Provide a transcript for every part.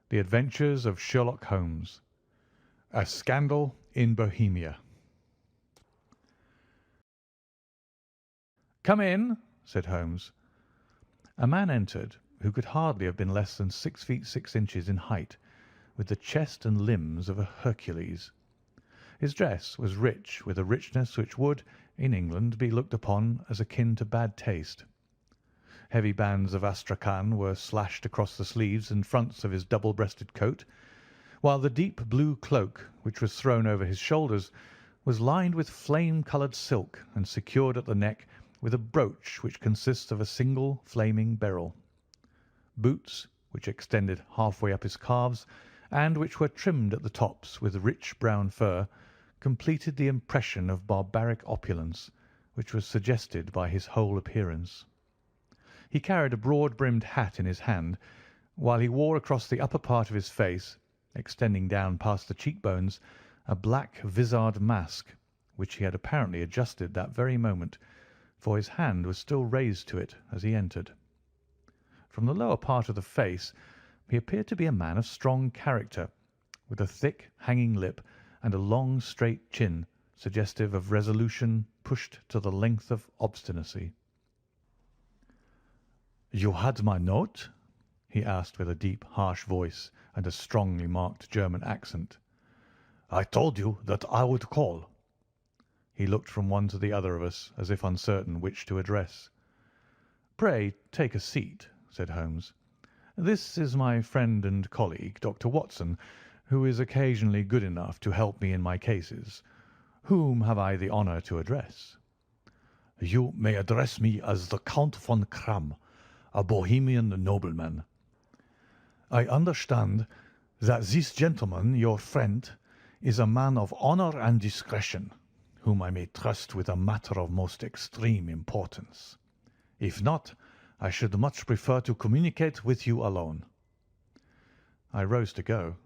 The Adventures of Sherlock Holmes. A Scandal in Bohemia. "Come in," said Holmes. A man entered who could hardly have been less than 6 feet 6 inches in height, with the chest and limbs of a Hercules. His dress was rich, with a richness which would, in England, be looked upon as akin to bad taste. Heavy bands of astrakhan were slashed across the sleeves and fronts of his double-breasted coat, while the deep blue cloak, which was thrown over his shoulders, was lined with flame-coloured silk and secured at the neck with a brooch which consists of a single flaming beryl. Boots, which extended half-way up his calves, and which were trimmed at the tops with rich brown fur, completed the impression of barbaric opulence which was suggested by his whole appearance. He carried a broad-brimmed hat in his hand, while he wore across the upper part of his face, extending down past the cheekbones, a black vizard mask, which he had apparently adjusted that very moment, for his hand was still raised to it as he entered. From the lower part of the face he appeared to be a man of strong character, with a thick, hanging lip and a long, straight chin, suggestive of resolution pushed to the length of obstinacy. "You had my note?" he asked with a deep, harsh voice and a strongly marked German accent. "I told you that I would call." He looked from one to the other of us, as if uncertain which to address. "Pray take a seat," said Holmes. "This is my friend and colleague, Dr. Watson, who is occasionally good enough to help me in my cases. Whom have I the honour to address?" "You may address me as the Count von Kramm, a Bohemian nobleman. I understand that this gentleman, your friend, is a man of honour and discretion, whom I may trust with a matter of most extreme importance. If not, I should much prefer to communicate with you alone." I rose to go,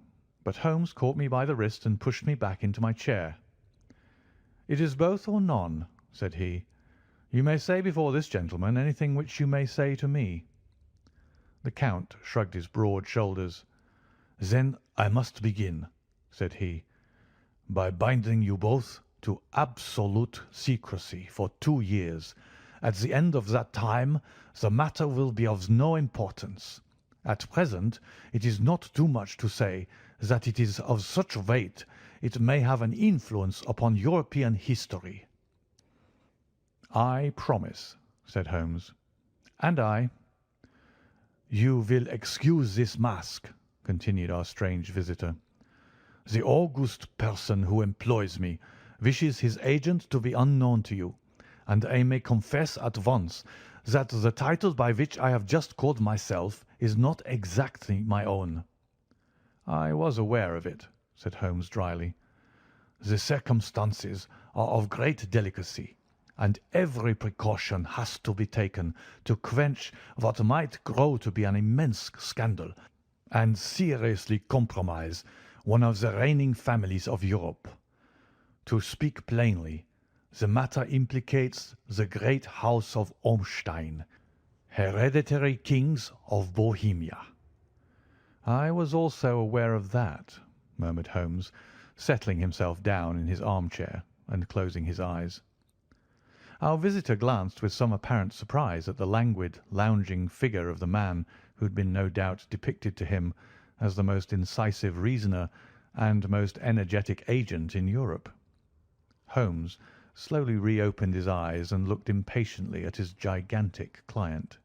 but Holmes caught me by the wrist and pushed me back into my chair. "It is both or none," said he. "You may say before this gentleman anything which you may say to me." The Count shrugged his broad shoulders. "Then I must begin," said he, "by binding you both to absolute secrecy for 2 years. At the end of that time the matter will be of no importance. At present it is not too much to say that it is of such weight it may have an influence upon European history." "I promise," said Holmes. "And I." "You will excuse this mask," continued our strange visitor. "The august person who employs me wishes his agent to be unknown to you, and I may confess at once that the title by which I have just called myself is not exactly my own." "I was aware of it," said Holmes dryly. "The circumstances are of great delicacy, and every precaution has to be taken to quench what might grow to be an immense scandal and seriously compromise one of the reigning families of Europe. To speak plainly, the matter implicates the great house of Ormstein, hereditary kings of Bohemia." "I was also aware of that," murmured Holmes, settling himself down in his armchair and closing his eyes. Our visitor glanced with some apparent surprise at the languid, lounging figure of the man who had been no doubt depicted to him as the most incisive reasoner and most energetic agent in Europe. Holmes slowly reopened his eyes and looked impatiently at his gigantic client.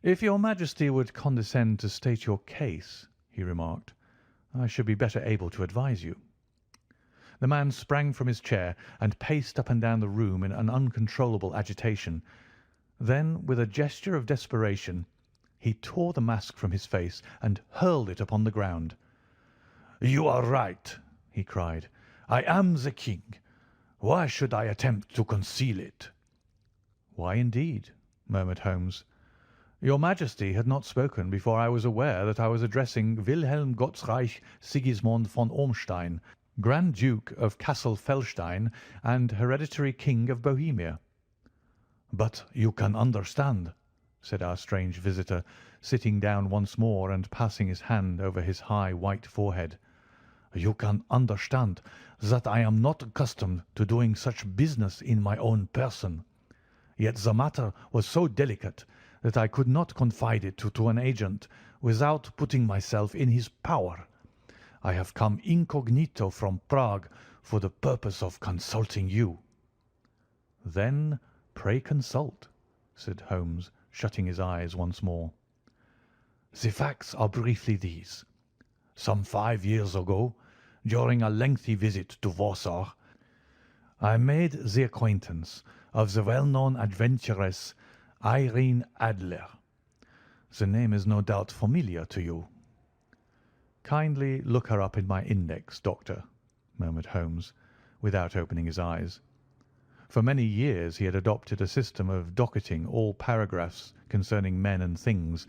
"If your Majesty would condescend to state your case," he remarked, "I should be better able to advise you." The man sprang from his chair and paced up and down the room in an uncontrollable agitation. Then, with a gesture of desperation, he tore the mask from his face and hurled it upon the ground. "You are right," he cried. "I am the king. Why should I attempt to conceal it?" "Why, indeed?" murmured Holmes. "Your Majesty had not spoken before I was aware that I was addressing Wilhelm Gottsreich Sigismund von Ormstein, Grand Duke of Cassel-Felstein and hereditary King of Bohemia." "But you can understand," said our strange visitor, sitting down once more and passing his hand over his high white forehead. "You can understand that I am not accustomed to doing such business in my own person. Yet the matter was so delicate that I could not confide it to an agent without putting myself in his power. I have come incognito from Prague for the purpose of consulting you." "Then pray consult," said Holmes, shutting his eyes once more. "The facts are briefly these. Some 5 years ago, during a lengthy visit to Warsaw, I made the acquaintance of the well-known adventuress Irene Adler. The name is no doubt familiar to you." "Kindly look her up in my index, Doctor," murmured Holmes, without opening his eyes. For many years he had adopted a system of docketing all paragraphs concerning men and things,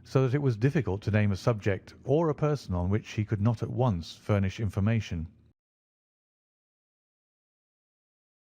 so that it was difficult to name a subject or a person on which he could not at once furnish information.